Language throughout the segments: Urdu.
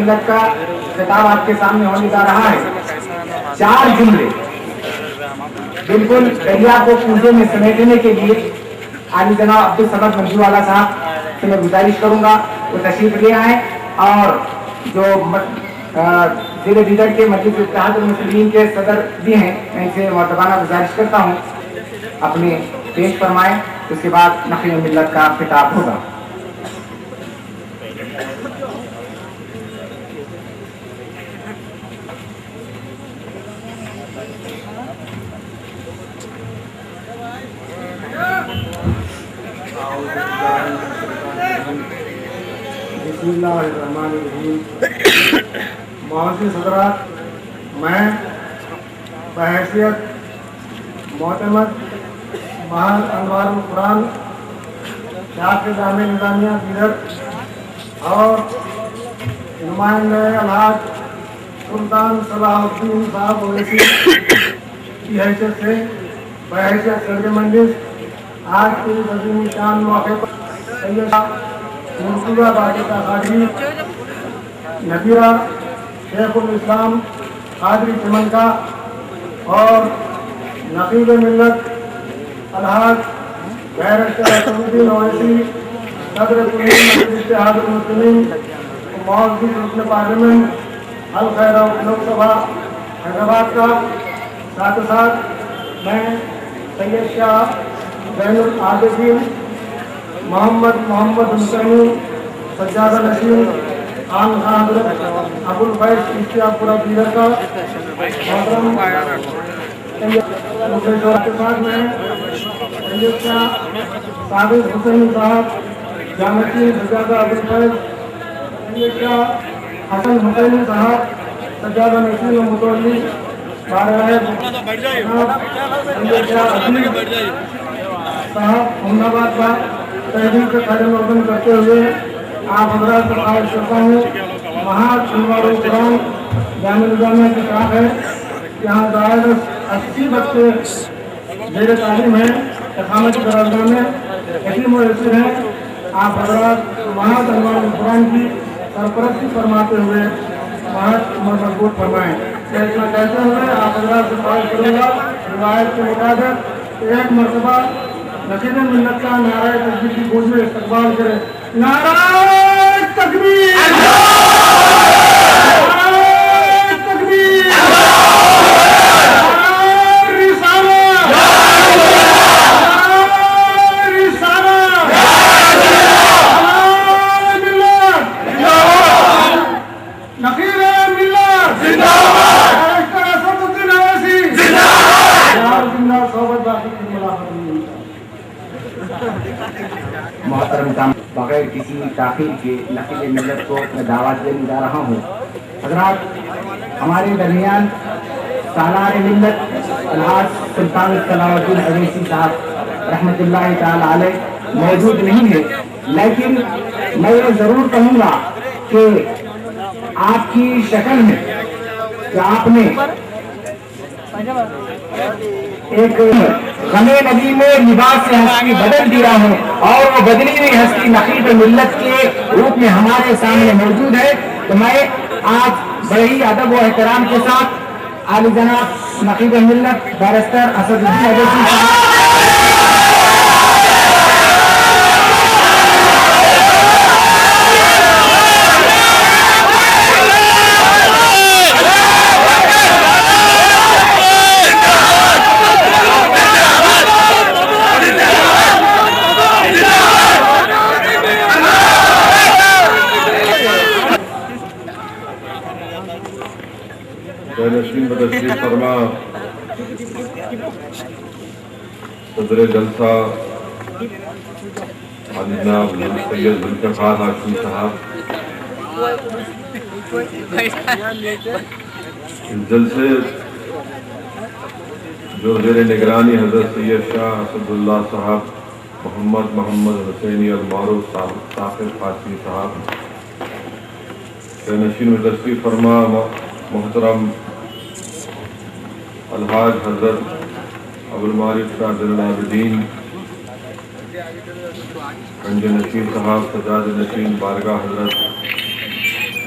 ملت کا خطاب آپ کے سامنے ہونے جا رہا ہے۔ 4 جملے بالکل دریا کو کوزے میں سمیٹنے کے لیے عالی جناب عبدالصمد منجو والا صاحب سے میں گزارش کروں گا وہ تشریف لے آئیں، اور جو زیر دیگر کے مجلس اتحاد المسلمین کے صدر بھی ہیں، میں ان سے معتبانہ گزارش کرتا ہوں اپنے پیش فرمائیں، اس کے بعد نقل ملت کا خطاب ہوگا۔ بسم اللہ الرحمن الرحیم۔ معزز حضرات، میں بحیثیت معتمد محل انوار القرآن شاخ جامع نظامیہ دیگر اور نمائندہ الحاج سلطان صلاح الدین صاحب اویسی کی حیثیت سے بحیثیت صدر مجلس آج کے عظیم شان موقع پر سید مرتضیٰ باقر قادری نبیرہ شیخ الاسلام قادری چمن کا اور نقیب ملت الحاج بیرسٹر اسد الدین اویسی صدر کلی مجلس اتحاد المسلمین معزز رکن پارلیمنٹ الخیر لوک سبھا حیدرآباد کا، ساتھ ساتھ میں سید شاہ زین العابدین محمد حسینی سجادہ نشین خان حضرت ابو الفیض اشتیاق پورہ دیگر کا محترم کے ساتھ میں سید شاہ ثابت حسین صاحب جامعی سجادہ ابو الفیض، سید شاہ حسن حسینی صاحب سجادہ نشین و متولی بارگاہ سید شاہ عزیز صاحب محمد آباد کا تحریر کا خیر مقدم کرتے ہوئے آپ حضرات سے خواہش کرتا ہوں، وہاں انوار القرآن جامع نظامیہ کی کہا ہے کہ یہاں زائد 80 بچے زیر تعلیم ہیں، اقامتی قرارداد میں یتیم و یسیر ہیں۔ آپ حضرات وہاں انوار القرآن کی سرپرستی فرماتے ہوئے وہاں مضبوط فرمائیں۔ اتنا کہتے ہوئے آپ حضرات سے خواہش کروں گا روایت کے مطابق ایک مرتبہ نقیب ملت کا نعرہ تکبیر کی گونج میں استقبال کرے۔ نعرہ تکبیر، نعرہ تکبیر، محترم بغیر کسی تاخیر کے نقل ملت کو میں دعوت دینے جا رہا ہوں۔ حضرات، ہمارے درمیان سالار ملت الحاج سلطان صلاح الدین اویسی صاحب رحمۃ اللہ تعالی علیہ موجود نہیں ہے، لیکن میں یہ ضرور کہوں گا کہ آپ کی شکل میں کہ آپ نے ایک غم نبی میں لباس سے ہستی بدل دیا ہے، اور وہ بدلی ہوئی ہستی نقیب ملت کے روپ میں ہمارے سامنے موجود ہے۔ تو میں آج بڑے ہی ادب و احترام کے ساتھ عالی جناب نقیب ملت بیرسٹر اسد الدین اویسی صاحب نشین بدرشی فرما صدر جلسہ جناب سید ذوالفقار ہاشمی صاحب، اس جلسے جو زیر نگرانی حضرت سید شاہ اسد اللہ صاحب محمد حسینی المعروف صاحب ثاقب قاسمی صاحب، نشین میں تشریف فرما محترم الحاج حضرت ابو المعارف شاہ زین العابدین گنج نشین صاحب، سجاد نشین بارگاہ حضرت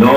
9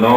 9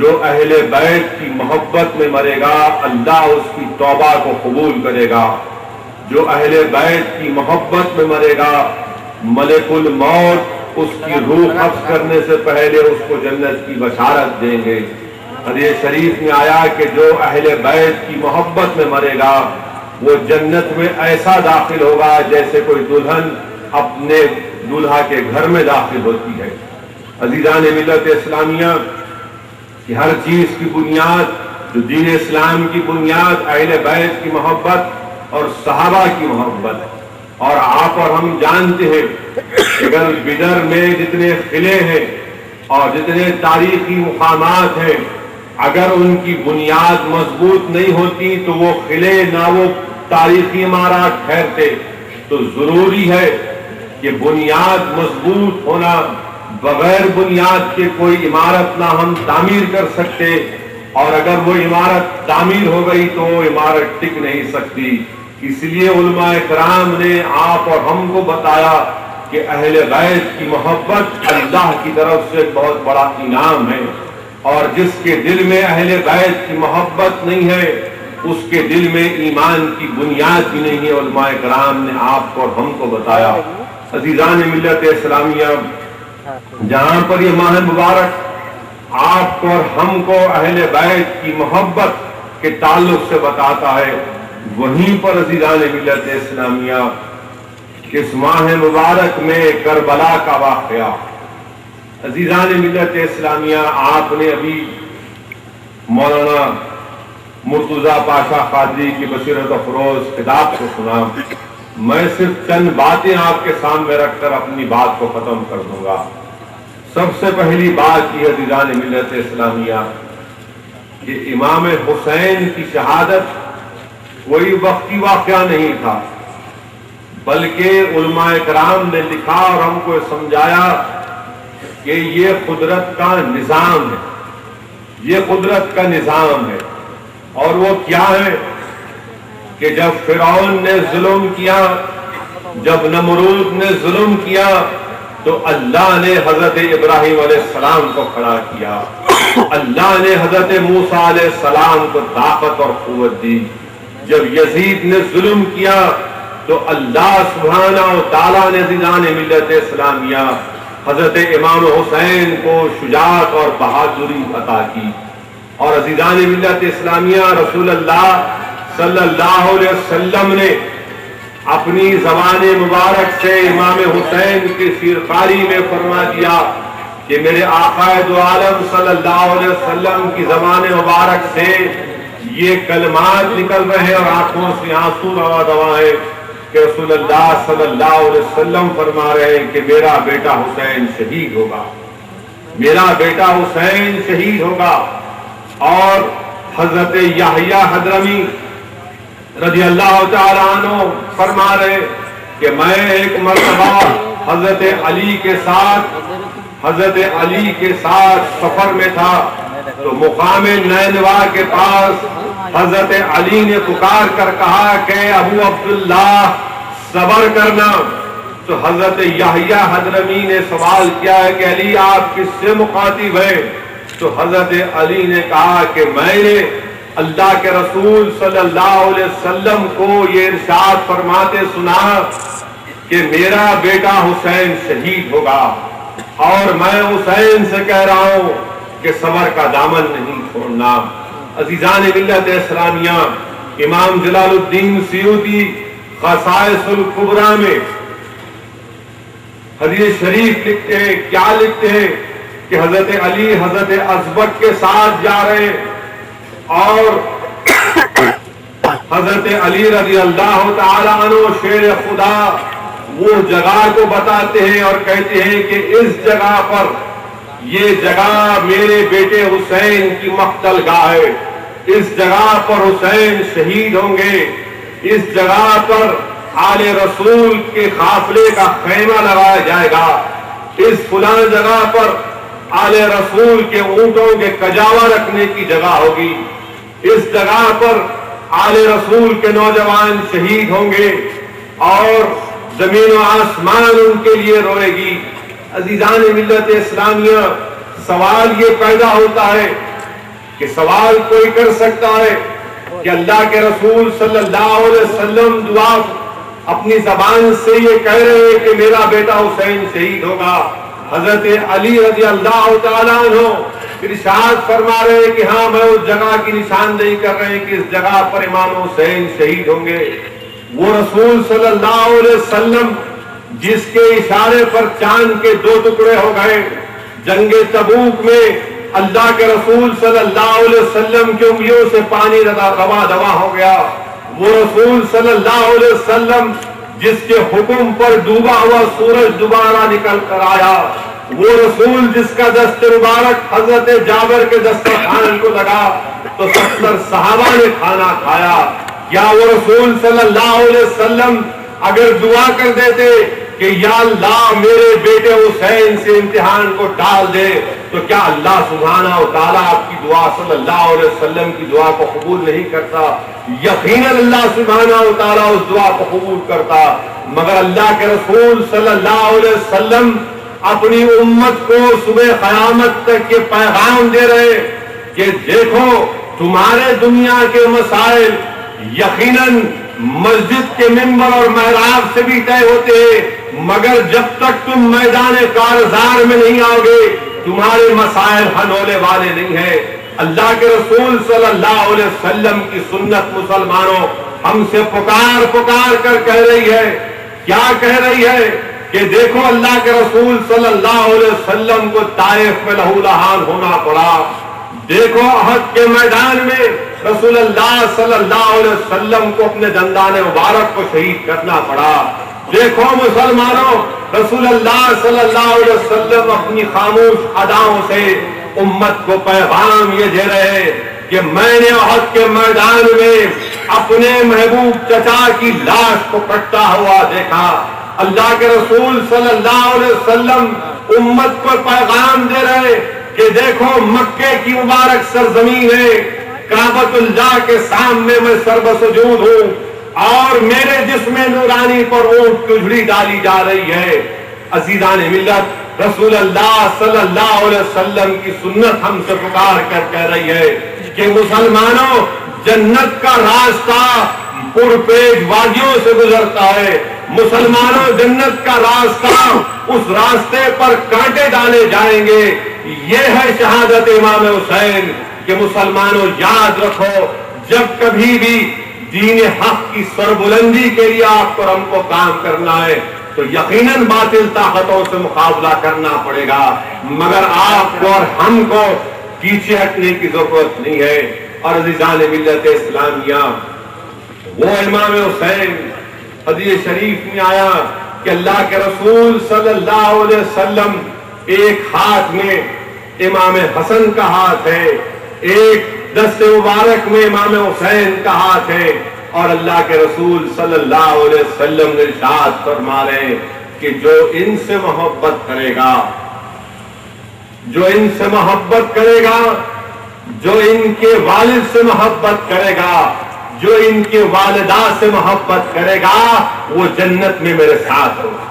جو اہل بیت کی محبت میں مرے گا اللہ اس کی توبہ کو قبول کرے گا، جو اہل بیت کی محبت میں مرے گا ملک الموت اس کی روح قبض کرنے سے پہلے اس کو جنت کی بشارت دیں گے۔ حدیث شریف میں آیا کہ جو اہل بیت کی محبت میں مرے گا وہ جنت میں ایسا داخل ہوگا جیسے کوئی دلہن اپنے دولہا کے گھر میں داخل ہوتی ہے۔ عزیزان ملت اسلامیہ کہ ہر چیز کی بنیاد، جو دین اسلام کی بنیاد اہل بیت کی محبت اور صحابہ کی محبت ہے، اور آپ اور ہم جانتے ہیں اگر بدر میں جتنے قلعے ہیں اور جتنے تاریخی مقامات ہیں اگر ان کی بنیاد مضبوط نہیں ہوتی تو وہ قلعے نہ وہ تاریخی عمارات ٹھہرتے۔ تو ضروری ہے کہ بنیاد مضبوط ہونا، بغیر بنیاد کے کوئی عمارت نہ ہم تعمیر کر سکتے، اور اگر وہ عمارت تعمیر ہو گئی تو وہ عمارت ٹک نہیں سکتی۔ اس لیے علماء کرام نے آپ اور ہم کو بتایا کہ اہل بیت کی محبت اللہ کی طرف سے بہت بڑا انعام ہے، اور جس کے دل میں اہل بیت کی محبت نہیں ہے اس کے دل میں ایمان کی بنیاد بھی نہیں ہے۔ علماء کرام نے آپ کو اور ہم کو بتایا۔ عزیزان ملت اسلامیہ، جہاں پر یہ ماہ مبارک آپ کو اور ہم کو اہل بیت کی محبت کے تعلق سے بتاتا ہے، وہیں پر عزیزان ملت اسلامیہ اس ماہ مبارک میں کربلا کا واقعہ۔ عزیزان ملت اسلامیہ، آپ نے ابھی مولانا مرتضی پاشا قادری کی بصیرت افروز کتاب کو سنا۔ میں صرف چند باتیں آپ کے سامنے رکھ کر اپنی بات کو ختم کر دوں گا۔ سب سے پہلی بات یہ عزیزان ملت اسلامیہ کہ امام حسین کی شہادت کوئی وقتی واقعہ نہیں تھا، بلکہ علماء کرام نے لکھا اور ہم کو سمجھایا کہ یہ قدرت کا نظام ہے، یہ قدرت کا نظام ہے۔ اور وہ کیا ہے کہ جب فرعون نے ظلم کیا، جب نمرود نے ظلم کیا تو اللہ نے حضرت ابراہیم علیہ السلام کو کھڑا کیا، اللہ نے حضرت موسیٰ علیہ السلام کو طاقت اور قوت دی۔ جب یزید نے ظلم کیا تو اللہ سبحانہ و تعالیٰ نے عزیزان ملت اسلامیہ حضرت امام حسین کو شجاعت اور بہادری عطا کی۔ اور عزیزان ملت اسلامیہ، رسول اللہ صلی اللہ علیہ وسلم نے اپنی زبان مبارک سے امام حسین کی سیرکاری میں فرما دیا کہ میرے آقا دو عالم صلی اللہ علیہ وسلم کی زبان مبارک سے یہ کلمات نکل رہے ہیں اور آنکھوں سے آنسو روا دوا ہے کہ رسول اللہ صلی اللہ علیہ وسلم فرما رہے ہیں کہ میرا بیٹا حسین شہید ہوگا، میرا بیٹا حسین شہید ہوگا۔ اور حضرت یحییٰ حضرمی رضی اللہ تعالیٰ عنہ فرما رہے کہ میں ایک مرتبہ حضرت علی کے ساتھ سفر میں تھا تو مقام نینوا کے پاس حضرت علی نے پکار کر کہا کہ ابو عبداللہ صبر کرنا۔ تو حضرت یحییٰ حضرمی نے سوال کیا ہے کہ علی آپ کس سے مخاطب ہیں؟ تو حضرت علی نے کہا کہ میں نے اللہ کے رسول صلی اللہ علیہ وسلم کو یہ ارشاد فرماتے سنا کہ میرا بیٹا حسین شہید ہوگا، اور میں حسین سے کہہ رہا ہوں کہ صبر کا دامن نہیں چھوڑنا۔ عزیزان ملت اسلامیہ، امام جلال الدین سیوطی خصائص الکبریٰ میں حدیث شریف لکھتے ہیں، کیا لکھتے ہیں کہ حضرت علی حضرت ازبک کے ساتھ جا رہے اور حضرت علی رضی اللہ تعالیٰ عنہ شیر خدا وہ جگہ کو بتاتے ہیں اور کہتے ہیں کہ اس جگہ پر، یہ جگہ میرے بیٹے حسین کی مقتل گاہ ہے، اس جگہ پر حسین شہید ہوں گے، اس جگہ پر آل رسول کے قافلے کا خیمہ لگایا جائے گا، اس فلاں جگہ پر آل رسول کے اونٹوں کے کجاوا رکھنے کی جگہ ہوگی، اس جگہ پر آل رسول کے نوجوان شہید ہوں گے اور زمین و آسمان ان کے لیے روئے گی۔ عزیزان ملت اسلامیہ، سوال یہ پیدا ہوتا ہے کہ سوال کوئی کر سکتا ہے کہ اللہ کے رسول صلی اللہ علیہ وسلم دعا اپنی زبان سے یہ کہہ رہے ہیں کہ میرا بیٹا حسین شہید ہوگا. حضرت علی رضی اللہ تعالیٰ عنہ ارشاد فرما رہے ہیں کہ ہاں میں اس جگہ کی نشاندہی کر رہے ہیں کہ اس جگہ پر امام حسین شہید ہوں گے. وہ رسول صلی اللہ علیہ وسلم جس کے اشارے پر چاند کے 2 ٹکڑے ہو گئے. جنگ تبوک میں اللہ کے رسول صلی اللہ علیہ وسلم کی انگلیوں سے پانی روا دوا ہو گیا. وہ رسول صلی اللہ علیہ وسلم جس کے حکم پر ڈوبا ہوا سورج دوبارہ نکل کر آیا. وہ رسول جس کا دست مبارک حضرت جابر کے دسترخوان کو لگا تو 70 صحابہ نے کھانا کھایا. کیا وہ رسول صلی اللہ علیہ وسلم اگر دعا کر دیتے کہ یا اللہ میرے بیٹے حسین سے امتحان کو ٹال دے تو کیا اللہ سبحانہ و تعالیٰ آپ کی دعا صلی اللہ علیہ وسلم کی دعا کو قبول نہیں کرتا؟ یقیناً اللہ سبحانہ و تعالیٰ اس دعا کو قبول کرتا. مگر اللہ کے رسول صلی اللہ علیہ وسلم اپنی امت کو صبح قیامت تک یہ پیغام دے رہے کہ دیکھو تمہارے دنیا کے مسائل یقیناً مسجد کے ممبر اور محراب سے بھی طے ہوتے ہیں، مگر جب تک تم میدان کارزار میں نہیں آؤ گے تمہارے مسائل حل ہونے والے نہیں ہیں. اللہ کے رسول صلی اللہ علیہ وسلم کی سنت مسلمانوں ہم سے پکار پکار کر کہہ رہی ہے. کیا کہہ رہی ہے؟ کہ دیکھو اللہ کے رسول صلی اللہ علیہ وسلم کو طائف میں لہو لہان ہونا پڑا. دیکھو احد کے میدان میں رسول اللہ صلی اللہ علیہ وسلم کو اپنے دندان مبارک کو شہید کرنا پڑا. دیکھو مسلمانوں رسول اللہ صلی اللہ علیہ وسلم اپنی خاموش اداؤں سے امت کو پیغام یہ دے رہے کہ میں نے احد کے میدان میں اپنے محبوب چچا کی لاش کو کٹتا ہوا دیکھا. اللہ کے رسول صلی اللہ علیہ وسلم امت کو پیغام دے رہے کہ دیکھو مکے کی مبارک سرزمین ہے، کعبۃ اللہ کے سامنے میں سربسجود ہوں اور میرے جسم نورانی پر اونٹ کی اجڑی ڈالی جا رہی ہے. عزیزان ملت رسول اللہ صلی اللہ علیہ وسلم کی سنت ہم سے پکار کر کہہ رہی ہے کہ مسلمانوں جنت کا راستہ پرپیج وادیوں سے گزرتا ہے. مسلمانوں جنت کا راستہ اس راستے پر کانٹے ڈالے جائیں گے. یہ ہے شہادت امام حسین کہ مسلمانوں یاد رکھو جب کبھی بھی دین حق کی سربلندی کے لیے آپ کو ہم کو کام کرنا ہے تو یقیناً باطل طاقتوں سے مقابلہ کرنا پڑے گا، مگر آپ کو اور ہم کو پیچھے ہٹنے کی ضرورت نہیں ہے. اور عزیزان ملت اسلامیہ وہ امام حسین حدیث شریف میں آیا کہ اللہ کے رسول صلی اللہ علیہ وسلم ایک ہاتھ میں امام حسن کا ہاتھ ہے، ایک دست مبارک میں امام حسین کا ہاتھ ہے، اور اللہ کے رسول صلی اللہ علیہ وسلم نے ارشاد فرما رہے کہ جو ان سے محبت کرے گا، جو ان سے محبت کرے گا، جو ان کے والد سے محبت کرے گا، جو ان کے والدہ سے محبت کرے گا وہ جنت میں میرے ساتھ ہوگا.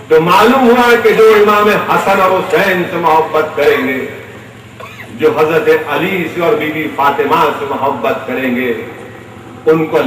تو معلوم ہوا کہ جو امام حسن اور حسین سے محبت کریں گے، جو حضرت علی سے اور بی بی فاطمہ سے محبت کریں گے، ان کو